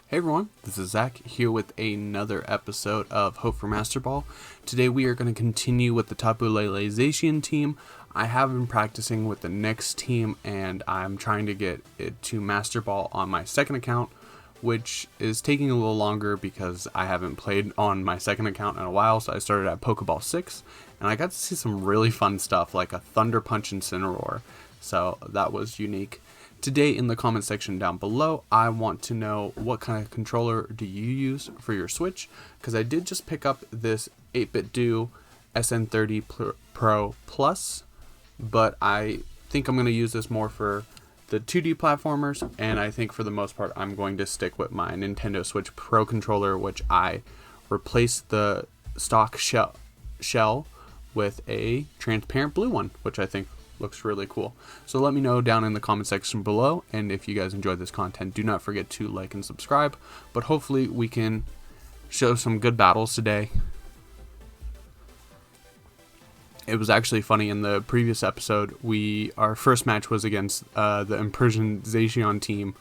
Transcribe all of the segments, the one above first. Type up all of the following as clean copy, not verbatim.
Hey everyone, this is Zach here with another episode of Hope for Master Ball. Today we are going to continue with the Tapu Lele Zacian team. I have been practicing with the next team and I'm trying to get it to Master Ball on my second account, which is taking a little longer because I haven't played on my second account in a while. So I started at Pokeball 6 and I got to see some really fun stuff like a Thunder Punch Incineroar. So that was unique. Today in the comment section down below, I want to know what kind of controller do you use for your Switch, because I did just pick up this 8-bit Do SN30 Pro Plus, but I think I'm going to use this more for the 2D platformers, and I think for the most part I'm going to stick with my Nintendo Switch Pro controller, which I replaced the stock shell with a transparent blue one, which I think looks really cool. So let me know down in the comment section below, and if you guys enjoyed this content, do not forget to like and subscribe. But hopefully we can show some good battles today. It was actually funny, in the previous episode our first match was against the imprisoned Zacian team,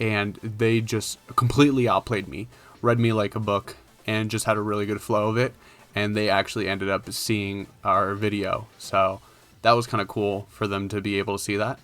and they just completely outplayed me, read me like a book, and just had a really good flow of it, and they actually ended up seeing our video, so that was kind of cool for them to be able to see that.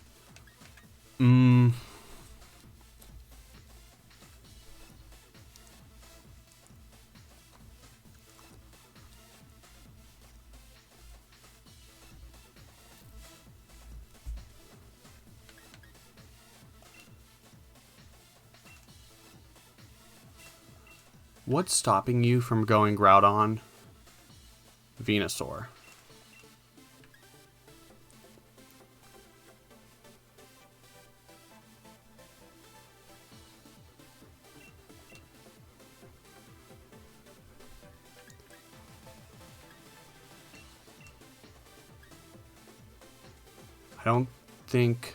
What's stopping you from going Groudon Venusaur? I don't think...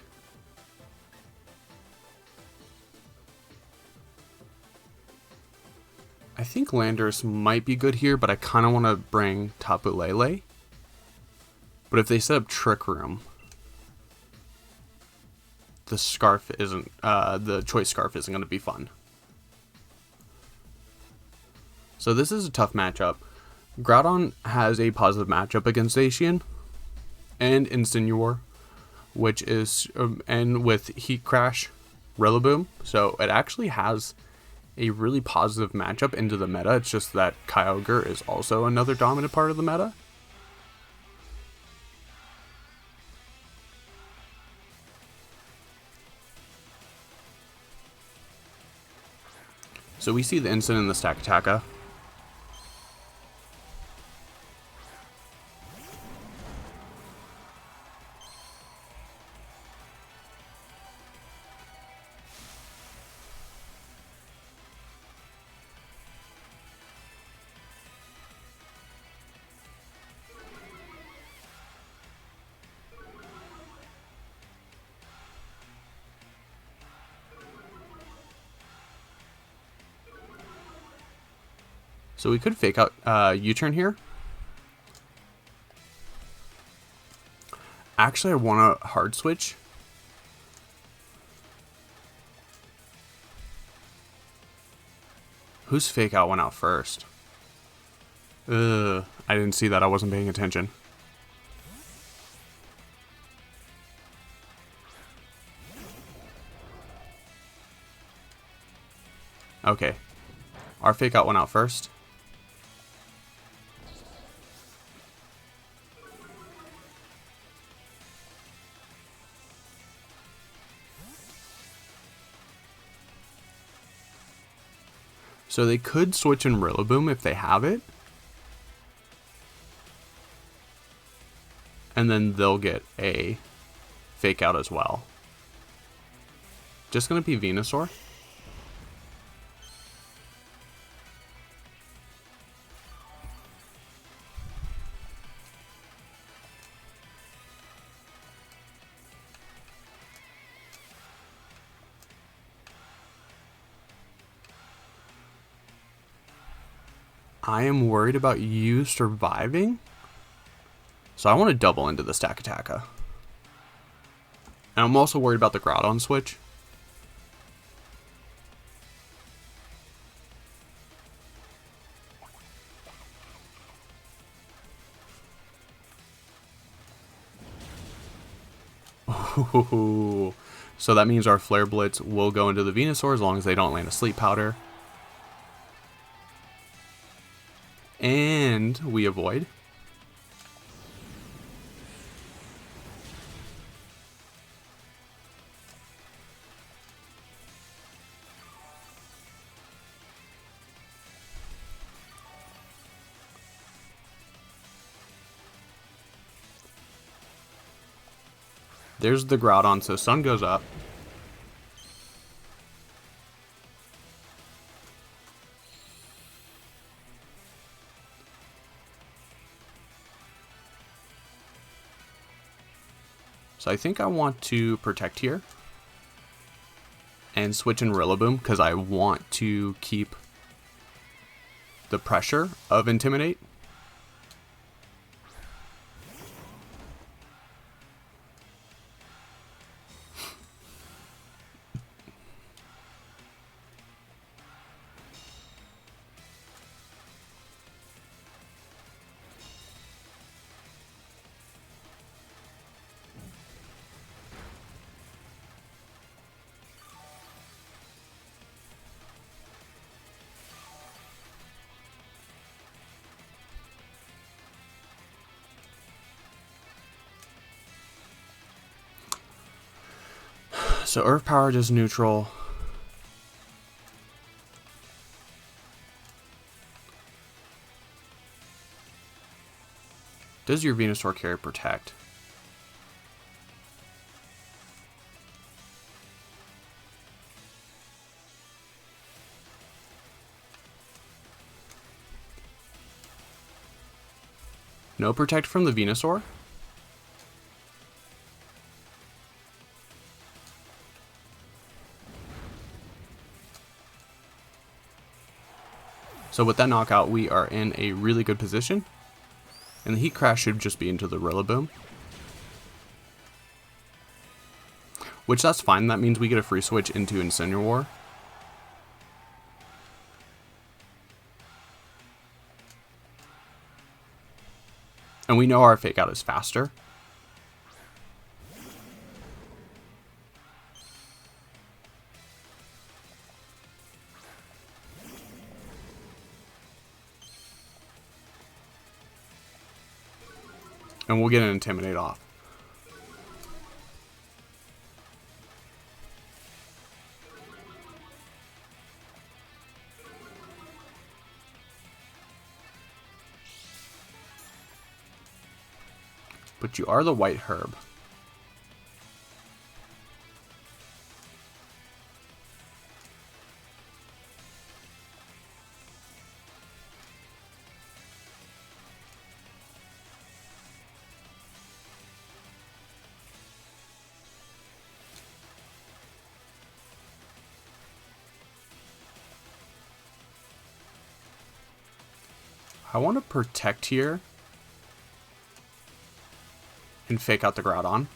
I think Landorus might be good here, but I kind of want to bring Tapu Lele. But if they set up Trick Room, the Scarf isn't, the Choice Scarf isn't going to be fun. So this is a tough matchup. Groudon has a positive matchup against Zacian and Incineroar, which is, and with Heat Crash, Rillaboom, so it actually has a really positive matchup into the meta. It's just that Kyogre is also another dominant part of the meta. So we see the instant in the Stakataka. So we could fake out U-turn here. Actually, I want to hard switch. Whose fake out went out first? I didn't see that. I wasn't paying attention. Okay. Our fake out went out first. So they could switch in Rillaboom if they have it. And then they'll get a fake out as well. Just going to be Venusaur. I am worried about you surviving. So I want to double into the Stakataka. And I'm also worried about the Groudon switch. Ooh. So that means our Flare Blitz will go into the Venusaur as long as they don't land a Sleep Powder. And we avoid. There's the Groudon, so sun goes up. So I think I want to protect here and switch in Rillaboom because I want to keep the pressure of Intimidate. So Earth Power does neutral. Does your Venusaur carry protect? No protect from the Venusaur? So with that knockout, we are in a really good position. And the Heat Crash should just be into the Rillaboom. Which, that's fine. That means we get a free switch into Incineroar. And we know our Fake Out is faster. And we'll get an Intimidate off. But you are the White Herb. I want to protect here and Fake Out the Groudon.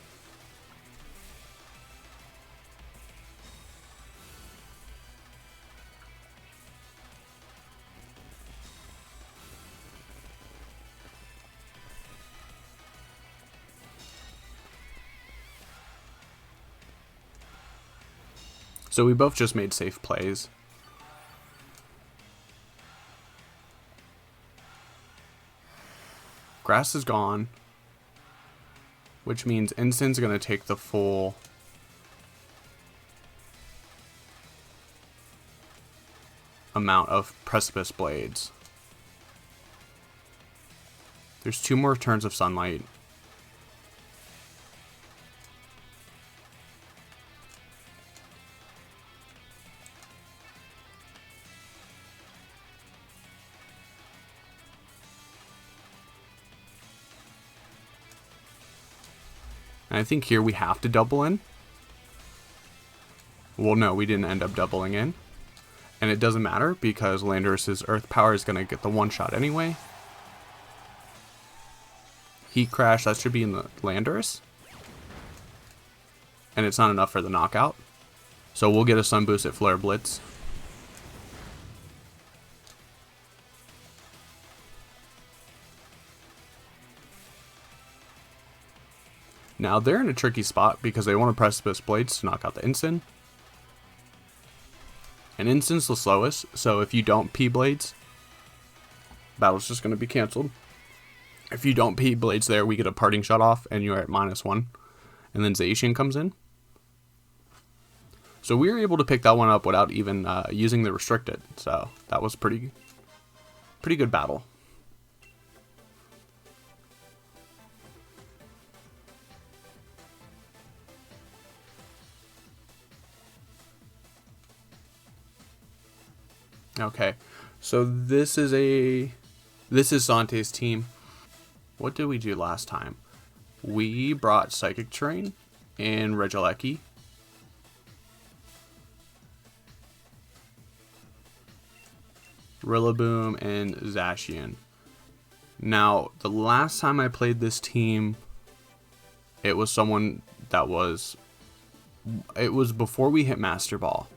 So we both just made safe plays. Grass is gone, which means Instin's going to take the full amount of Precipice Blades. There's 2 more turns of Sunlight. And I think here we have to double in. Well, no, we didn't end up doubling in. And it doesn't matter because Landorus' Earth Power is going to get the one-shot anyway. Heat Crash, that should be in the Landorus. And it's not enough for the knockout. So we'll get a Sun Boost at Flare Blitz. Now they're in a tricky spot because they want to Precipice Blades to knock out the Ensign. And Ensign's the slowest, so if you don't P-Blades, battle's just going to be cancelled. If you don't P-Blades there, we get a Parting Shot off, and you're at -1. And then Zacian comes in. So we were able to pick that one up without even using the Restricted. So that was pretty good battle. Okay, so this is Sante's team. What did we do last time? We brought Psychic Terrain and Regieleki. Rillaboom and Zacian. Now, the last time I played this team, it was someone that was... It was before we hit Master Ball.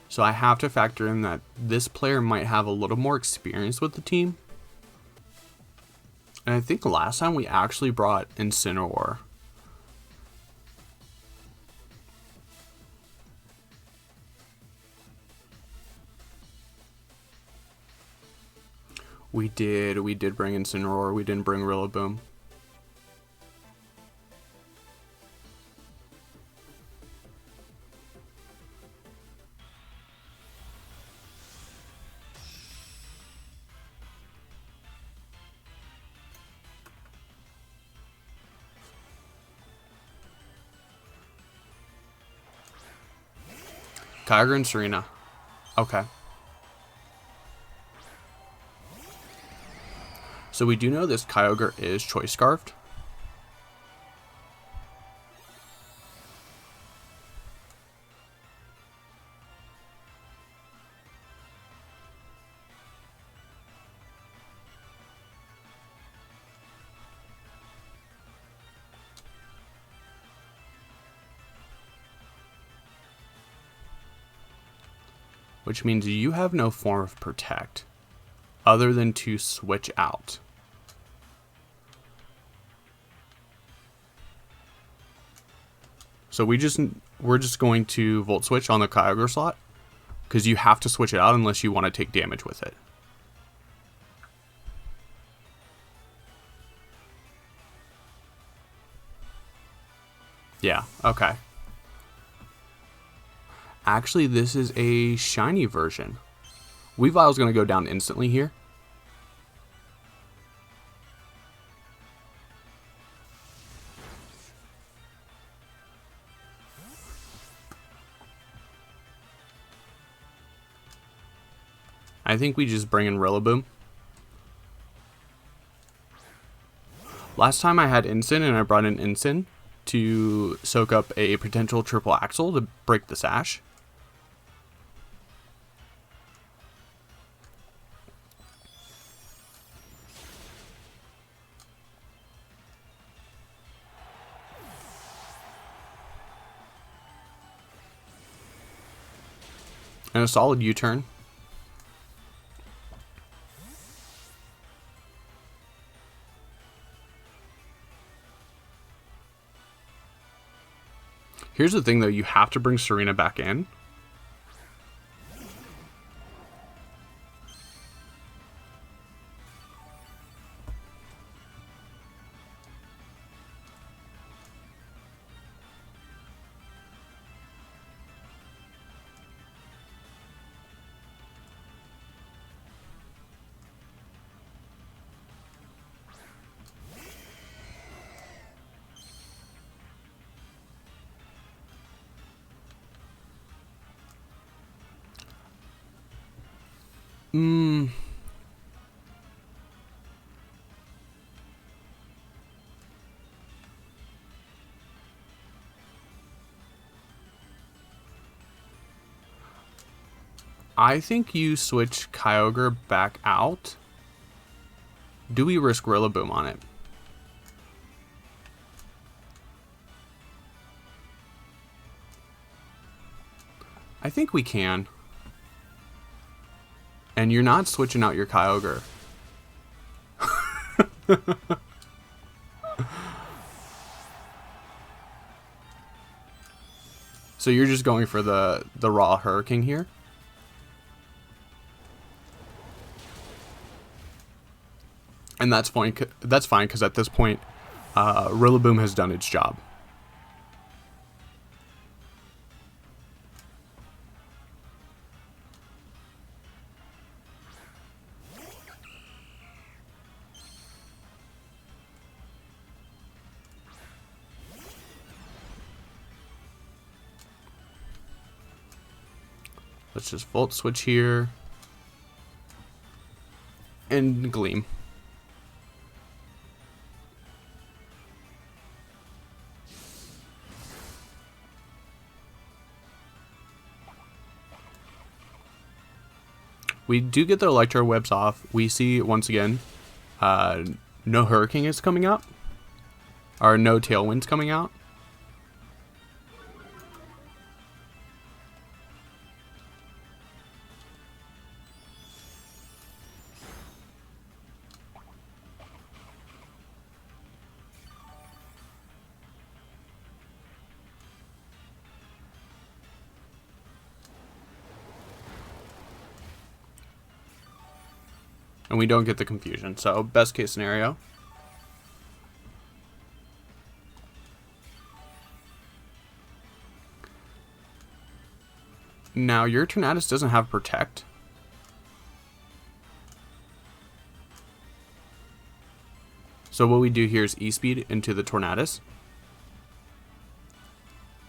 So I have to factor in that this player might have a little more experience with the team. And I think last time we actually brought Incineroar. We did bring Incineroar, we didn't bring Rillaboom. Kyogre and Serena. Okay. So we do know this Kyogre is Choice Scarfed. Which means you have no form of Protect other than to switch out. So we're just going to Volt Switch on the Kyogre slot because you have to switch it out unless you want to take damage with it. Yeah, okay. Actually, this is a shiny version. Weavile's going to go down instantly here. I think we just bring in Rillaboom. Last time I had Ensign and I brought in Ensign to soak up a potential triple axle to break the Sash. And a solid U-turn. Here's the thing though, you have to bring Serena back in. I think you switch Kyogre back out. Do we risk Rillaboom on it? I think we can. And you're not switching out your Kyogre. So you're just going for the raw Hurricane here. And that's fine. That's fine because at this point, Rillaboom has done its job. Let's just Volt Switch here. And Gleam. We do get the Electro Webs off. We see, once again, no Hurricane is coming out. Or no Tailwind's coming out. And we don't get the confusion. So, best case scenario. Now, your Tornadus doesn't have Protect. So what we do here is E-Speed into the Tornadus.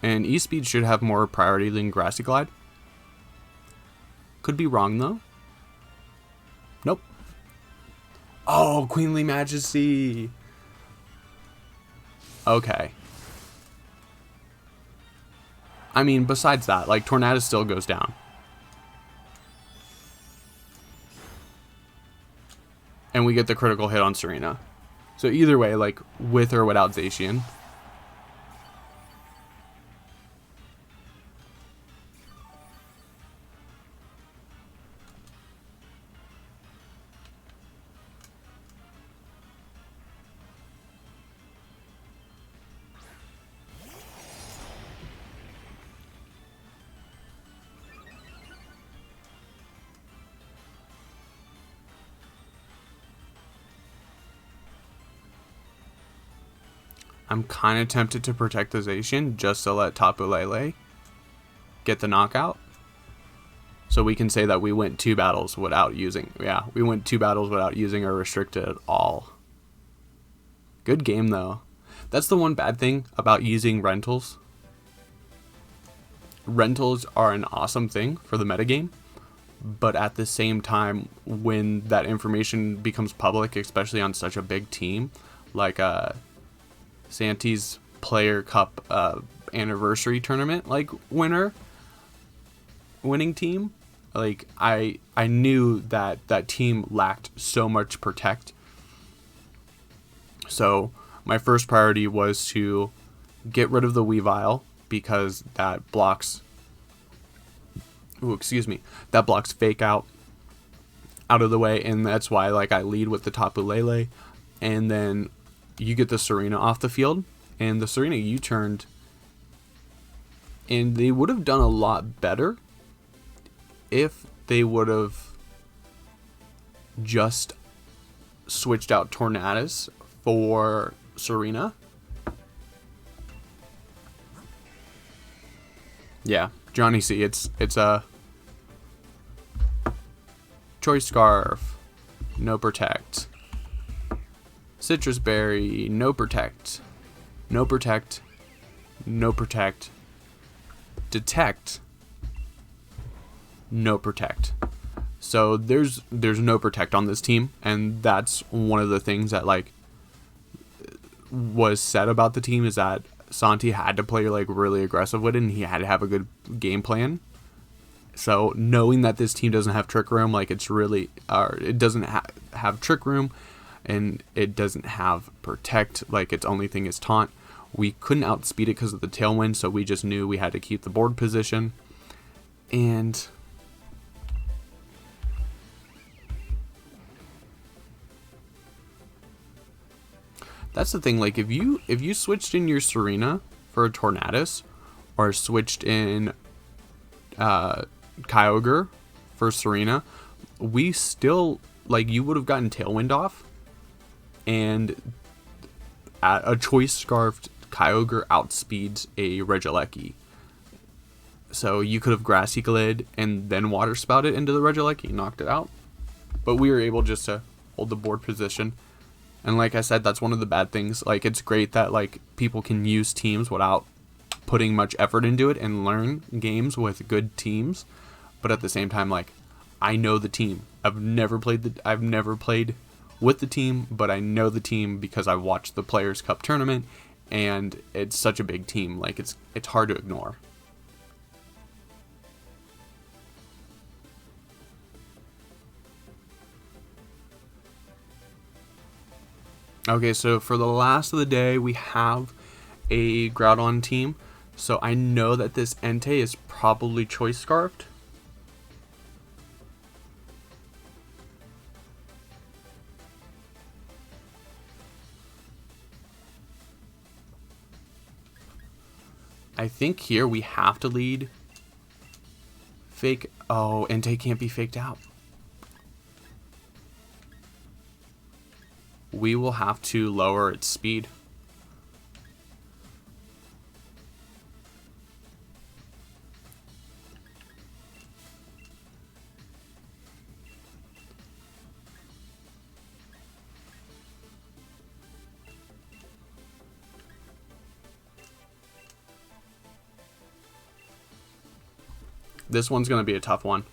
And E-Speed should have more priority than Grassy Glide. Could be wrong, though. Nope. Oh, Queenly Majesty. Okay. I mean, besides that, like, Tornadus still goes down. And we get the critical hit on Serena. So either way, like, with or without Zacian. I'm kind of tempted to protect the Zacian just to let Tapu Lele get the knockout. So we can say that we went 2 battles without using... Yeah, we went 2 battles without using a restricted at all. Good game, though. That's the one bad thing about using rentals. Rentals are an awesome thing for the metagame. But at the same time, when that information becomes public, especially on such a big team, like Santi's Player Cup anniversary tournament like winning team, like I knew that that team lacked so much Protect. So my first priority was to get rid of the Weavile because that blocks that blocks Fake Out of the way, and that's why like I lead with the Tapu Lele, and then you get the Serena off the field, and the Serena U-turned, and they would have done a lot better if they would have just switched out Tornadus for Serena. Yeah, Johnny C, it's a Choice Scarf, no Protect. Citrus Berry, no Protect. No Protect. No Protect. Detect. No Protect. So there's no Protect on this team, and that's one of the things that like was said about the team, is that Santi had to play like really aggressive with it, and he had to have a good game plan. So knowing that this team doesn't have Trick Room, like it's really, it doesn't have Trick Room, and it doesn't have Protect, like its only thing is Taunt. We couldn't outspeed it because of the Tailwind, so we just knew we had to keep the board position. And that's the thing, like if you switched in your Serena for a Tornadus, or switched in Kyogre for Serena, we still, like, you would have gotten Tailwind off, and at a Choice Scarfed Kyogre outspeeds a Regieleki. So you could have Grassy Glide and then Water Spouted into the Regieleki, knocked it out. But we were able just to hold the board position. And like I said, that's one of the bad things. Like, it's great that, like, people can use teams without putting much effort into it and learn games with good teams. But at the same time, like, I know the team. I've never played with the team, but I know the team because I watched the Players Cup tournament, and it's such a big team. Like, it's hard to ignore. Okay, so for the last of the day, we have a Groudon team. So I know that this Entei is probably Choice Scarfed. I think here we have to lead fake. Oh, Entei can't be faked out. We will have to lower its speed. This one's going to be a tough one,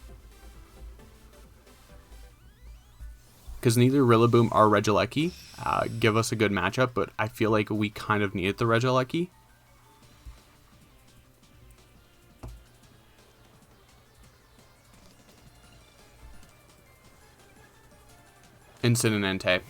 because neither Rillaboom or Regieleki give us a good matchup, but I feel like we kind of needed the Regieleki. Incident Entei.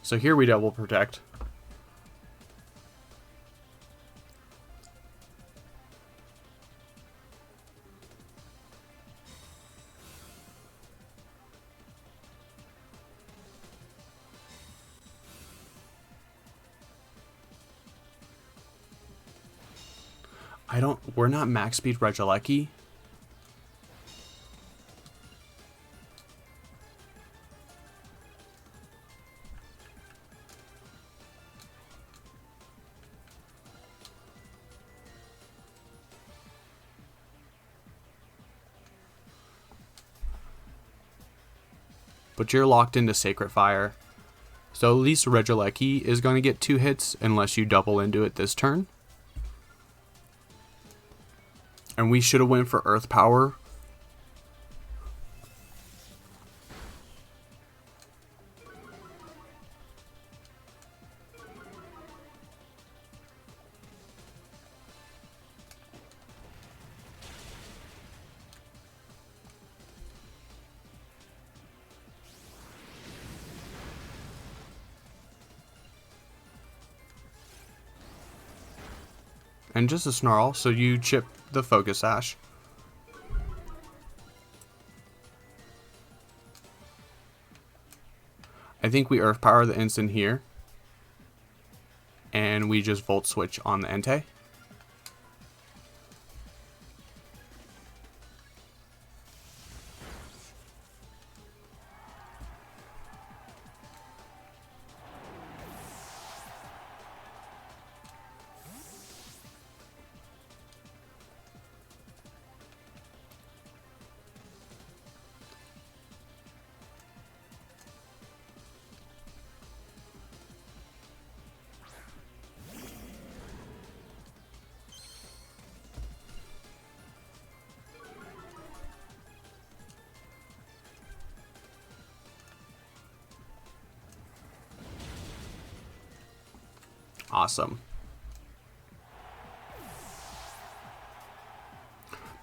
So here we double protect. We're not max speed Regieleki. But you're locked into Sacred Fire. So at least Regieleki is going to get 2 hits unless you double into it this turn. And we should have went for Earth Power. And just a Snarl, so you chip the Focus Sash. I think we Earth Power the instant here. And we just Volt Switch on the Entei. Awesome.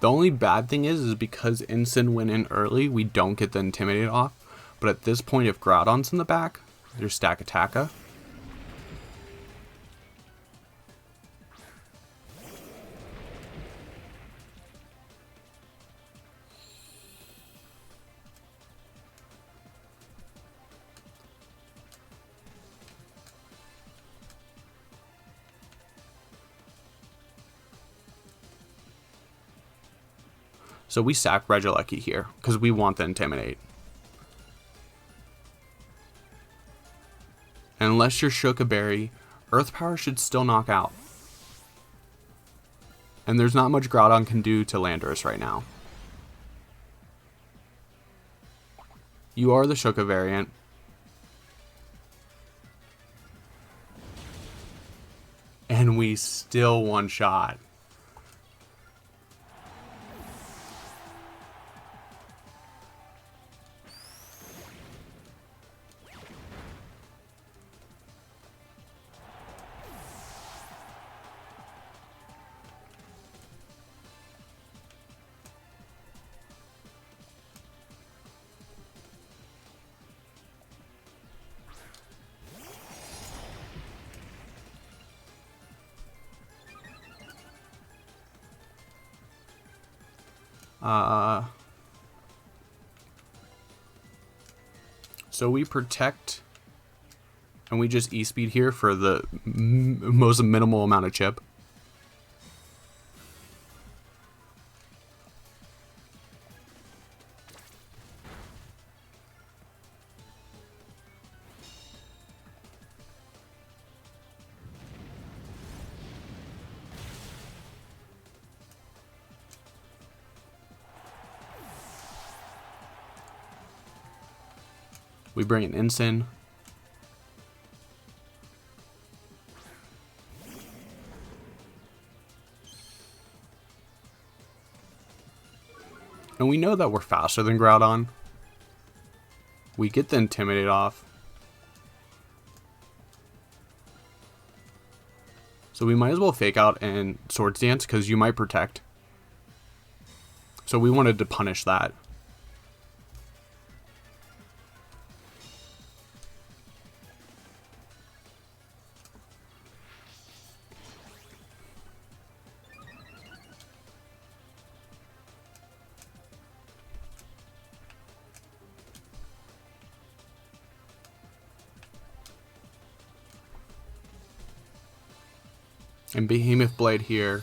The only bad thing is because Incin went in early, we don't get the Intimidate off. But at this point, if Groudon's in the back, there's Stack Attacka. So we sack Regieleki here because we want the Intimidate. And unless you're Shuca Berry, Earth Power should still knock out. And there's not much Groudon can do to Landorus right now. You are the Shuca variant. And we still one shot. So we protect, and we just E-speed here for the most minimal amount of chip. We bring an Ensign. And we know that we're faster than Groudon. We get the Intimidate off. So we might as well fake out and Swords Dance because you might protect. So we wanted to punish that. And Behemoth Blade here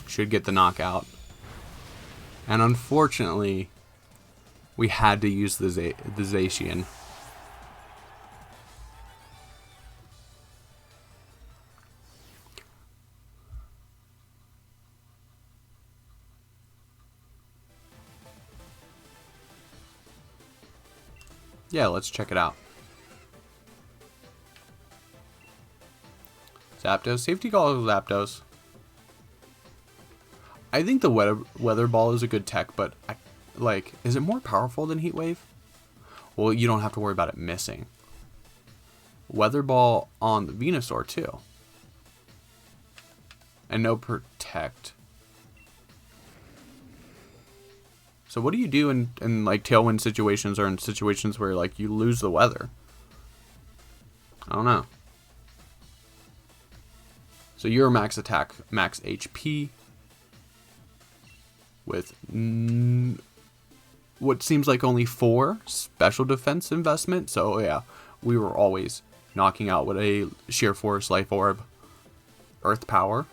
should get the knockout. And unfortunately, we had to use the Zacian. Yeah, let's check it out. Zapdos. Safety Call of Zapdos. I think the Weather Ball is a good tech, but is it more powerful than Heat Wave? Well, you don't have to worry about it missing. Weather Ball on the Venusaur too. And no Protect. So what do you do in like Tailwind situations or in situations where like you lose the weather? I don't know. So your max attack, max HP with what seems like only 4 special defense investment. So yeah, we were always knocking out with a Sheer Force, Life Orb, Earth Power.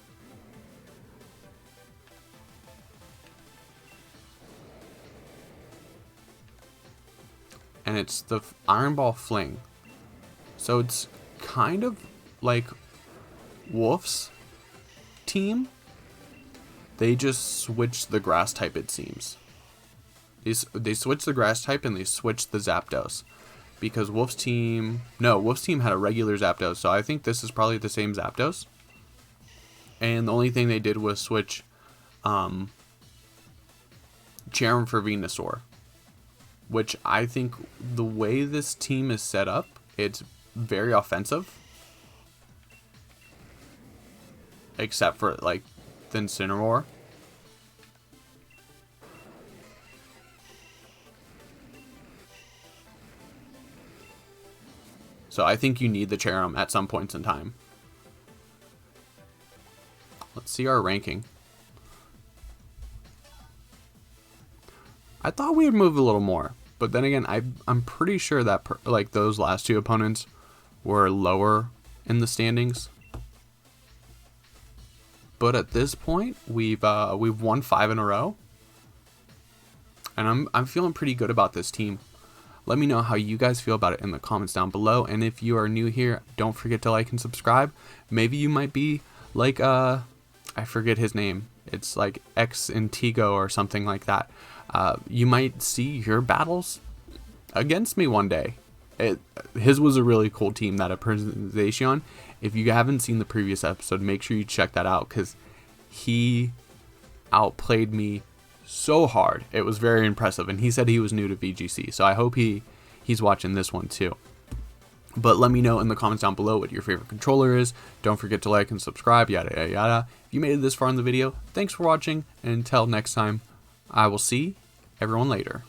And it's the Iron Ball Fling. So it's kind of like Wolf's team. They just switched the grass type, it seems. They switched the grass type and they switched the Zapdos. Because Wolf's team had a regular Zapdos, so I think this is probably the same Zapdos. And the only thing they did was switch Cherim for Venusaur. Which I think the way this team is set up, it's very offensive. Except for like the Incineroar. So I think you need the Cherim at some points in time. Let's see our ranking. I thought we would move a little more, but then again, I'm pretty sure that like those last 2 opponents were lower in the standings. But at this point, we've won 5 in a row, and I'm feeling pretty good about this team. Let me know how you guys feel about it in the comments down below. And if you are new here, don't forget to like and subscribe. Maybe you might be like I forget his name. It's like X Intigo or something like that. You might see your battles against me one day. His was a really cool team, that of Zacian. If you haven't seen the previous episode, make sure you check that out, because he outplayed me so hard. It was very impressive, and he said he was new to VGC, so I hope he's watching this one too. But let me know in the comments down below what your favorite controller is. Don't forget to like and subscribe, yada yada yada. If you made it this far in the video, thanks for watching, and until next time, I will see everyone later.